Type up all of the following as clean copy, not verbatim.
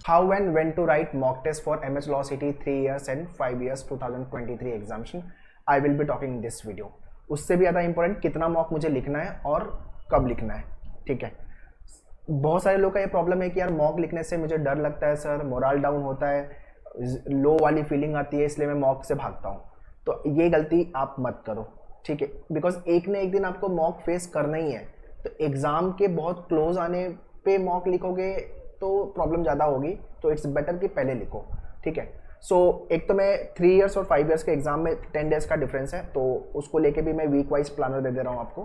How and when to write mock test for MH Law City 3 years and 5 years 2023 examination. I will be talking in this video. उससे भी ज़्यादा important कितना mock मुझे लिखना है और कब लिखना है. ठीक है, बहुत सारे लोग का ये प्रॉब्लम है कि यार मॉक लिखने से मुझे डर लगता है सर, मोरल डाउन होता है, लो वाली फीलिंग आती है, इसलिए मैं मॉक से भागता हूँ. तो ये गलती आप मत करो. ठीक है, बिकॉज एक न एक दिन आपको मॉक फेस करना ही है. तो एग्ज़ाम के बहुत क्लोज आने पे मॉक लिखोगे तो प्रॉब्लम ज़्यादा होगी. तो इट्स बेटर कि पहले लिखो. ठीक है, सो एक तो मैं 3 इयर्स और 5 इयर्स के एग्जाम में 10 डेज का डिफरेंस है, तो उसको लेके भी मैं वीक वाइज प्लानर दे रहा हूँ आपको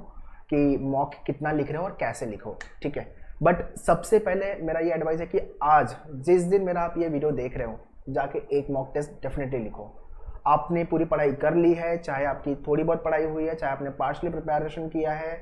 कि मॉक कितना लिख रहे हो और कैसे लिखो. ठीक है, बट सबसे पहले मेरा ये एडवाइस है कि आज जिस दिन मेरा आप ये वीडियो देख रहे हो जाके एक मॉक टेस्ट डेफिनेटली लिखो. आपने पूरी पढ़ाई कर ली है, चाहे आपकी थोड़ी बहुत पढ़ाई हुई है, चाहे आपने पार्शली प्रिपरेशन किया है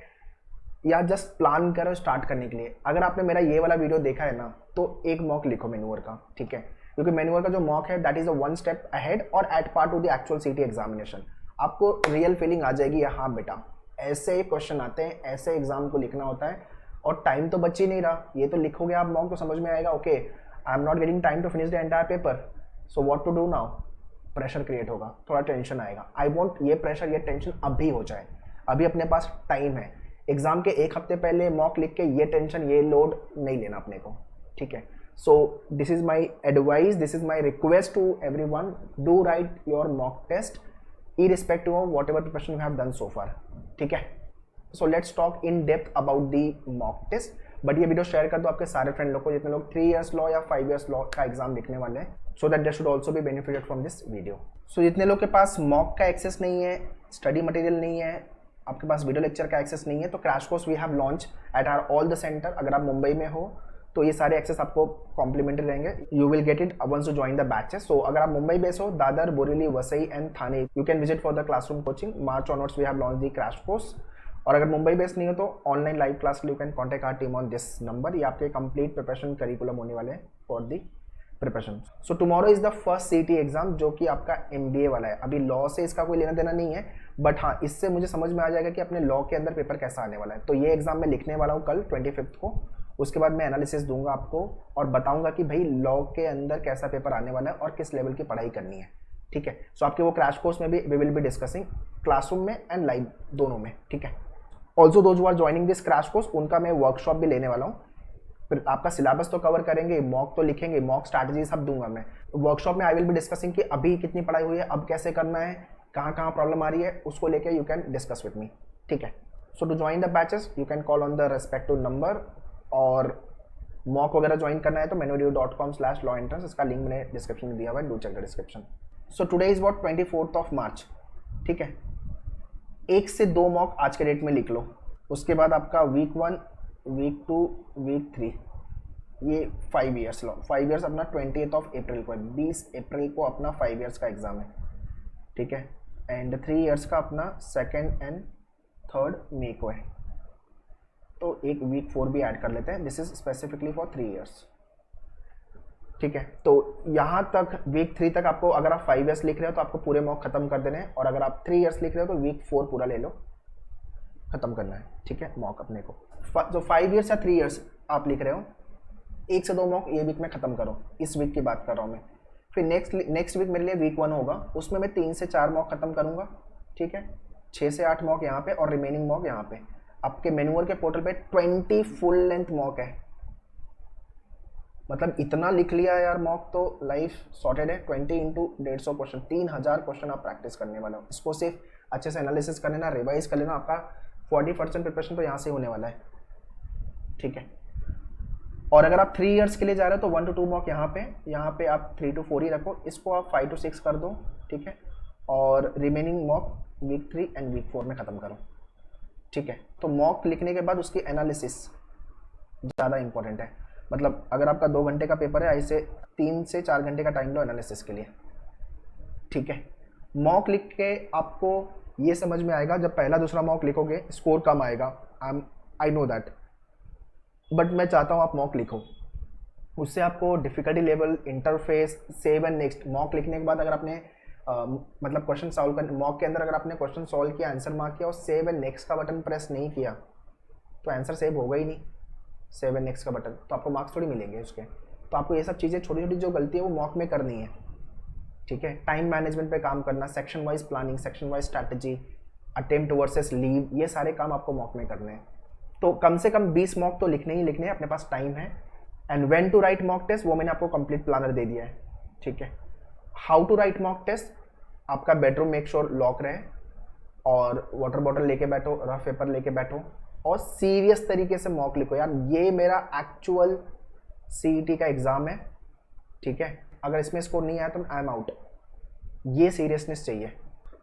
या जस्ट प्लान करो स्टार्ट करने के लिए. अगर आपने मेरा ये वाला वीडियो देखा है ना तो एक मॉक लिखो मैन्यूअर का. ठीक है, क्योंकि मैन्यूअर का जो मॉक है that is a 1 step ahead और at part to the actual CT examination. आपको रियल फीलिंग आ जाएगी, हाँ बेटा ऐसे क्वेश्चन आते हैं, ऐसे एग्जाम को लिखना होता है और टाइम तो बच ही नहीं रहा. ये तो लिखोगे आप मॉक तो समझ में आएगा, okay I am not getting time to finish the entire paper, so what to do now. Pressure create होगा, थोड़ा टेंशन आएगा. आई वॉन्ट ये प्रेशर ये टेंशन अभी हो जाए. अभी अपने पास टाइम है. एग्जाम के एक हफ्ते पहले मॉक लिख के ये टेंशन ये लोड नहीं लेना अपने को. ठीक है, so this is my advice, this is my request to everyone, do write your mock test irrespective of whatever preparation you have done so far. ठीक है, so let's talk in depth about the mock test. But ये video share कर दो आपके सारे friend लोग को जितने लोग 3 इयर्स लॉ या 5 इयर्स लॉ का एग्जाम लिखने वाले हैं, so that they should also be benefited from this video. So जितने लोग के पास मॉक का एक्सेस नहीं है, स्टडी मटेरियल नहीं है, आपके पास वीडियो लेक्चर का एक्सेस नहीं है, तो crash course we have launch at our all the centre. अगर आप मुंबई में हो तो ये सारे एक्सेस आपको कॉम्प्लीमेंट्री रहेंगे. You will get it once to join the batches. So अगर आप मुंबई बेस हो, Dadar, Borivali, Vasai and Thane, you can visit for the classroom coaching. March onwards we have launch the crash course. और अगर मुंबई बेस नहीं हो तो ऑनलाइन लाइव क्लास के लिए you can contact our team on this number. ये आपके कंप्लीट प्रिपरेशन करिकुलम होने वाले हैं for the preparation. So tomorrow is the first CET exam जो कि आपका MBA वाला है. अभी लॉ से इसका कोई लेना देना नहीं है, बट हाँ इससे मुझे समझ में आ जाएगा कि अपने लॉ के अंदर पेपर कैसा आने वाला है. तो ये एग्जाम मैं लिखने वाला हूँ कल 25 को. उसके बाद मैं एनालिसिस दूंगा आपको और बताऊंगा कि भाई लॉ के अंदर कैसा पेपर आने वाला है और किस लेवल की पढ़ाई करनी है. ठीक है, सो आपके वो क्रैश कोर्स में भी we will be discussing classroom में एंड लाइव दोनों में. ठीक है, also those who are joining this crash course उनका मैं वर्कशॉप भी लेने वाला हूँ. फिर आपका सिलेबस तो कवर करेंगे, मॉक तो लिखेंगे, मॉक स्ट्रैटेजी सब दूंगा मैं. वर्कशॉप में आई विल बी डिस्कसिंग कि अभी कितनी पढ़ाई हुई है, अब कैसे करना है, कहाँ कहाँ प्रॉब्लम आ रही है, उसको लेके you can discuss with me. ठीक है, so to join the batches you can call on the respective number. और मॉक वगैरह ज्वाइन करना है तो menodeo.com/lawentrance, इसका लिंक मैंने डिस्क्रिप्शन में दिया हुआ है, do check the description. So today is what 24th of March. ठीक है, 1 से 2 मॉक आज के डेट में लिख लो. उसके बाद आपका वीक 1, वीक 2, वीक 3, ये 5 इयर्स लो. 5 इयर्स अपना 20th ऑफ अप्रैल को है, 20 अप्रैल को अपना 5 इयर्स का एग्जाम है. ठीक है, एंड 3 इयर्स का अपना 2nd एंड 3rd मई को है. तो एक वीक 4 भी ऐड कर लेते हैं. This is specifically for 3 years. ठीक है, तो यहाँ तक वीक 3 तक आपको, अगर आप 5 इयर्स लिख रहे हो तो आपको पूरे मॉक खत्म कर देने हैं, और अगर आप 3 इयर्स लिख रहे हो तो वीक 4 पूरा ले लो, खत्म करना है. ठीक है, मॉक अपने को जो 5 इयर्स या 3 इयर्स आप लिख रहे हो 1 से 2 मॉक ये वीक में खत्म करो. इस वीक की बात कर रहा हूँ मैं. फिर नेक्स्ट वीक मेरे लिए वीक 1 होगा, उसमें मैं 3 से 4 मॉक खत्म करूँगा. ठीक है, 6 से 8 मॉक यहाँ पे और रिमेनिंग मॉक यहाँ पे. आपके मैन्यूअर के पोर्टल पे 20 फुल लेंथ मॉक है. मतलब इतना लिख लिया यार मॉक तो लाइफ सॉर्टेड है. 20 इंटू 150 क्वेश्चन, 3000 क्वेश्चन आप प्रैक्टिस करने वाले हो. इसको सिर्फ अच्छे से एनालिसिस कर लेना, रिवाइज कर लेना. आपका 40% प्रिपरेशन तो यहाँ से होने वाला है. ठीक है, और अगर आप 3 इयर्स के लिए जा रहे हो तो 1 to 2 मॉक यहाँ पे आप 3 to 4 ही रखो. इसको आप 5 to 6 कर दो. ठीक है, और remaining mock week 3 and week 4 में ख़त्म करो. ठीक है, तो मॉक लिखने के बाद उसकी एनालिसिस ज़्यादा इंपॉर्टेंट है. मतलब अगर आपका 2 घंटे का पेपर है, ऐसे 3 से 4 घंटे का टाइम लो एनालिसिस के लिए. ठीक है, मॉक लिख के आपको ये समझ में आएगा, जब पहला दूसरा मॉक लिखोगे स्कोर कम आएगा. आई नो दैट, बट मैं चाहता हूँ आप मॉक लिखो. उससे आपको difficulty level, interface, save and next, mock लिखने के बाद अगर आपने मतलब क्वेश्चन सॉल्व कर, मॉक के अंदर अगर आपने क्वेश्चन सॉल्व किया, आंसर मार्क किया और सेव एंड नेक्स्ट का बटन प्रेस नहीं किया तो आंसर सेव होगा ही नहीं. सेव एंड नेक्स्ट का बटन, तो आपको मार्क्स थोड़ी मिलेंगे उसके. तो आपको ये सब चीज़ें छोटी छोटी जो गलती है वो मॉक में करनी है, ठीक है। टाइम मैनेजमेंट पे काम करना, section wise planning, section wise strategy, attempt versus leave, ये सारे काम आपको मॉक में करने हैं। तो कम से कम 20 मॉक तो लिखने ही लिखने हैं, अपने पास टाइम है। And when to write mock test वो मैंने आपको कंप्लीट प्लानर दे दिया है, ठीक है। How to write mock test, आपका बेडरूम मेक श्योर लॉक रहे और वाटर बॉटल लेके बैठो, रफ पेपर लेके बैठो और सीरियस तरीके से मॉक लिखो यार। ये मेरा एक्चुअल सीईटी का एग्जाम है, ठीक है। अगर इसमें स्कोर नहीं आया तो आई एम आउट, ये सीरियसनेस चाहिए।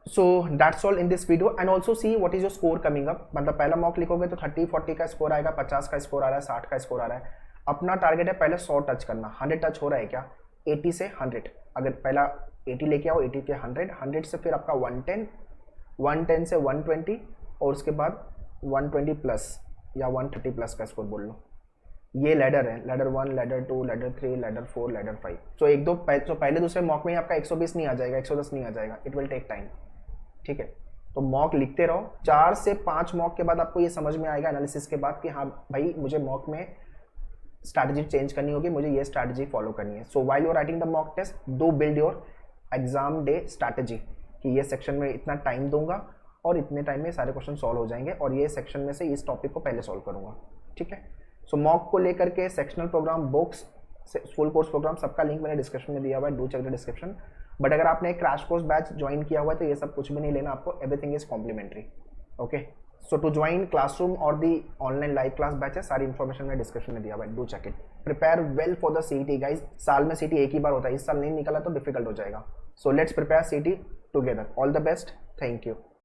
So that's all in this video and also see what is your score coming up. मतलब पहला मॉक लिखोगे तो 30-40 का स्कोर आएगा, 50 का स्कोर आ रहा है, 60 का स्कोर आ रहा है। अपना टारगेट है पहले 100 टच करना। 100 टच हो रहा है क्या? 80 से 100, अगर पहला 80 लेके आओ, 80 के 100, 100 से फिर आपका 110, 110 से 120 और उसके बाद 120 प्लस या 130 प्लस का स्कोर बोल लो। ये लैडर है, ladder 1, ladder 2, ladder 3, ladder 4, ladder 5। सो एक दो पहले दूसरे मॉक में ही आपका 120 नहीं आ जाएगा, 110 नहीं आ जाएगा, इट विल टेक टाइम, ठीक है। तो मॉक लिखते रहो, 4 से 5 मॉक के बाद आपको ये समझ में आएगा एनालिसिस के बाद कि हाँ भाई मुझे मॉक में स्ट्रैटेजी चेंज करनी होगी, मुझे ये स्ट्रैटेजी फॉलो करनी है। So while you are writing the mock test, do build your exam day strategy कि ये सेक्शन में इतना टाइम दूंगा और इतने टाइम में सारे क्वेश्चन सॉल्व हो जाएंगे और ये सेक्शन में से इस टॉपिक को पहले सॉल्व करूंगा, ठीक है। सो मॉक को लेकर के sectional program, books, full course program, सबका लिंक मैंने डिस्क्रिप्शन में दिया हुआ है, do check the description. But अगर आपने एक क्रैश कोर्स बैच ज्वाइन किया हुआ है तो ये सब कुछ भी नहीं लेना आपको, everything is complimentary, okay. So to join classroom और the online live class batches, सारी इन्फॉर्मेशन मैंने डिस्क्रिप्शन में दिया हुआ है, do check it. Prepare well for the CET guys. साल में सीईटी एक ही बार होता है, इस साल नहीं निकला तो डिफिकल्ट हो जाएगा। So let's prepare CET together. All the best, thank you.